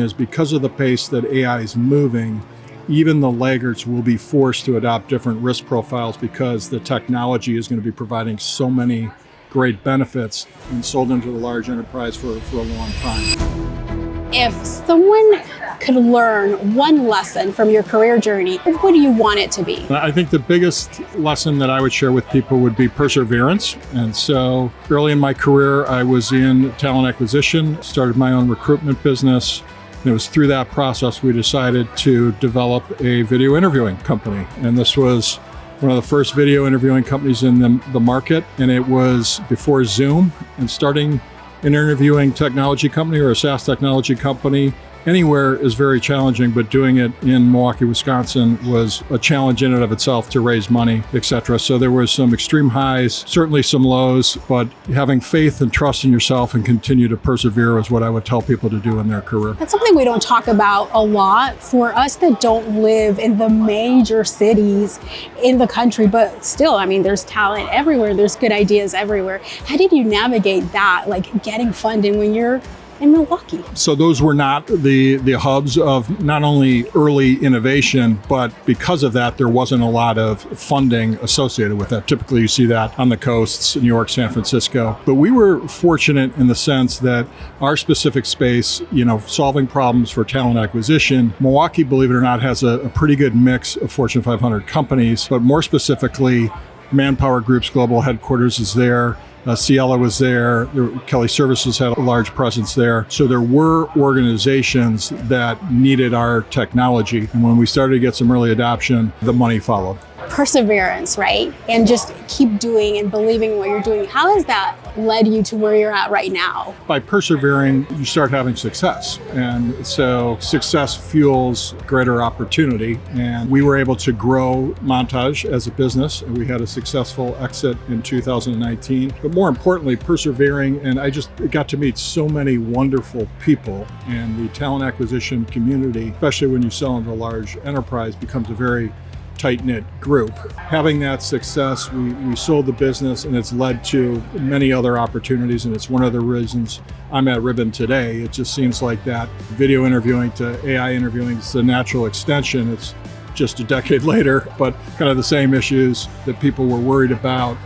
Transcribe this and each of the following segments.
is because of the pace that AI is moving, even the laggards will be forced to adopt different risk profiles because the technology is going to be providing so many great benefits and sold into the large enterprise for a long time. If someone could learn one lesson from your career journey, what do you want it to be? I think the biggest lesson that I would share with people would be perseverance. And so early in my career, I was in talent acquisition, started my own recruitment business. And it was through that process we decided to develop a video interviewing company. And this was one of the first video interviewing companies in the market. And it was before Zoom. And starting an interviewing technology company or a SaaS technology company anywhere is very challenging, but doing it in Milwaukee, Wisconsin was a challenge in and of itself to raise money, etc. So there was some extreme highs, certainly some lows, but having faith and trust in yourself and continue to persevere is what I would tell people to do in their career. That's something we don't talk about a lot for us that don't live in the major cities in the country, but still, I mean, there's talent everywhere. There's good ideas everywhere. How did you navigate that, like getting funding when you're in Milwaukee? So those were not the hubs of not only early innovation, but because of that, there wasn't a lot of funding associated with that. Typically, you see that on the coasts, New York, San Francisco. But we were fortunate in the sense that our specific space, solving problems for talent acquisition, Milwaukee, believe it or not, has a pretty good mix of Fortune 500 companies, but more specifically, Manpower Group's global headquarters is there. Ciela was there. Kelly Services had a large presence there. So there were organizations that needed our technology. And when we started to get some early adoption, the money followed. Perseverance, right? And just keep doing and believing in what you're doing. How has that led you to where you're at right now? By persevering, you start having success. And so success fuels greater opportunity. And we were able to grow Montage as a business. We had a successful exit in 2019. But more importantly, persevering. And I just got to meet so many wonderful people. And the talent acquisition community, especially when you sell into a large enterprise, becomes a very tight-knit group. Having that success, we sold the business and it's led to many other opportunities, and it's one of the reasons I'm at Ribbon today. It just seems like that video interviewing to AI interviewing is the natural extension. It's just a decade later, but kind of the same issues that people were worried about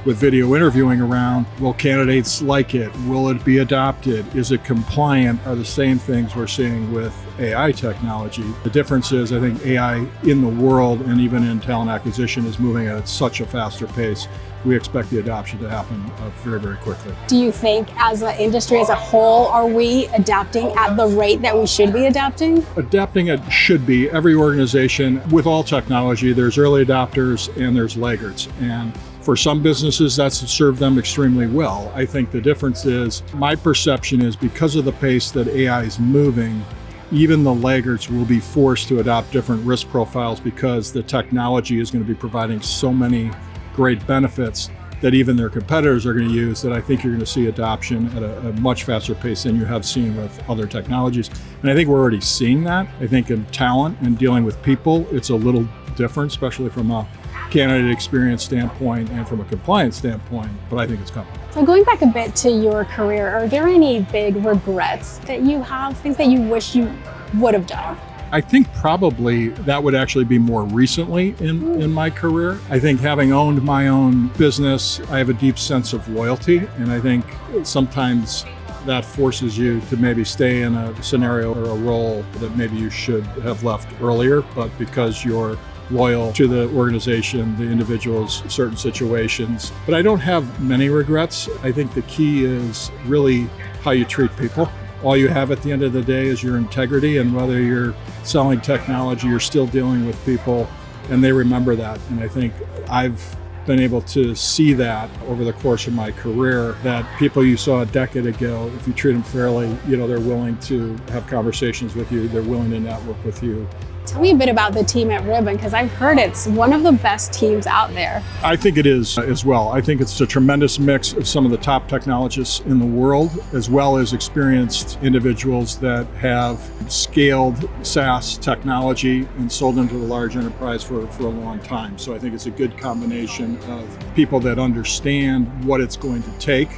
with video interviewing around, will candidates like it? Will it be adopted? Is it compliant? Are the same things we're seeing with AI technology. The difference is, I think AI in the world and even in talent acquisition is moving at such a faster pace. We expect the adoption to happen very, very quickly. Do you think as an industry as a whole, are we adapting at the rate that we should be adapting? Adapting it should be. Every organization, with all technology, there's early adopters and there's laggards. And for some businesses, that's served them extremely well. I think the difference is, my perception is because of the pace that AI is moving, even the laggards will be forced to adopt different risk profiles because the technology is going to be providing so many great benefits that even their competitors are going to use, that I think you're going to see adoption at a much faster pace than you have seen with other technologies. And I think we're already seeing that. I think in talent and dealing with people, it's a little different, especially from a candidate experience standpoint and from a compliance standpoint, but I think it's coming. So going back a bit to your career, are there any big regrets that you have, things that you wish you would have done? I think probably that would actually be more recently in my career. I think having owned my own business, I have a deep sense of loyalty, and I think sometimes that forces you to maybe stay in a scenario or a role that maybe you should have left earlier, but because you're loyal to the organization, the individuals, certain situations. But I don't have many regrets. I think the key is really how you treat people. All you have at the end of the day is your integrity, and whether you're selling technology, you're still dealing with people, and they remember that. And I think I've been able to see that over the course of my career, that people you saw a decade ago, if you treat them fairly, they're willing to have conversations with you, they're willing to network with you. Tell me a bit about the team at Ribbon, because I've heard it's one of the best teams out there. I think it is as well. I think it's a tremendous mix of some of the top technologists in the world, as well as experienced individuals that have scaled SaaS technology and sold into the large enterprise for a long time. So I think it's a good combination of people that understand what it's going to take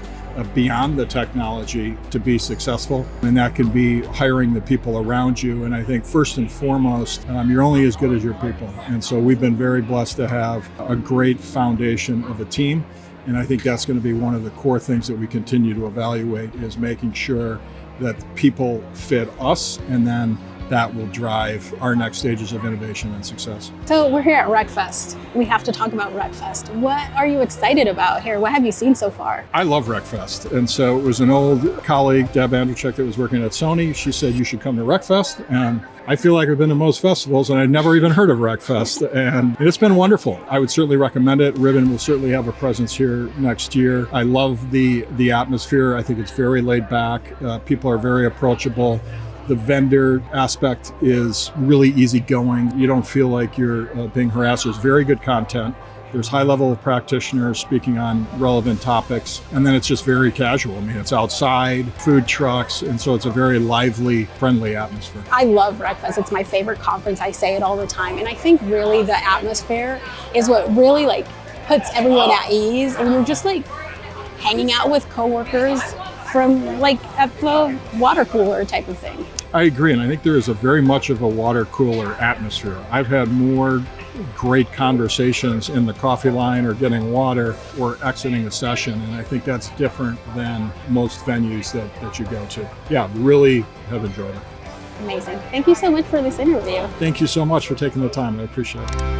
beyond the technology to be successful. And that can be hiring the people around you. And I think first and foremost, you're only as good as your people. And so we've been very blessed to have a great foundation of a team. And I think that's going to be one of the core things that we continue to evaluate, is making sure that people fit us, and then that will drive our next stages of innovation and success. So we're here at RecFest. We have to talk about RecFest. What are you excited about here? What have you seen so far? I love RecFest. And so it was an old colleague, Deb Andrzejczyk, that was working at Sony. She said, you should come to RecFest. And I feel like I've been to most festivals and I'd never even heard of RecFest. And it's been wonderful. I would certainly recommend it. Ribbon will certainly have a presence here next year. I love the atmosphere. I think it's very laid back. People are very approachable. The vendor aspect is really easygoing. You don't feel like you're being harassed. There's very good content. There's high-level practitioners speaking on relevant topics. And then it's just very casual. I mean, it's outside, food trucks, and so it's a very lively, friendly atmosphere. I love RecFest. It's my favorite conference. I say it all the time. And I think really the atmosphere is what really puts everyone at ease. And you're just hanging out with coworkers from at the water cooler type of thing. I agree, and I think there is a very much of a water cooler atmosphere. I've had more great conversations in the coffee line or getting water or exiting a session, and I think that's different than most venues that you go to. Yeah, really have enjoyed it. Amazing. Thank you so much for this interview. Thank you so much for taking the time. I appreciate it.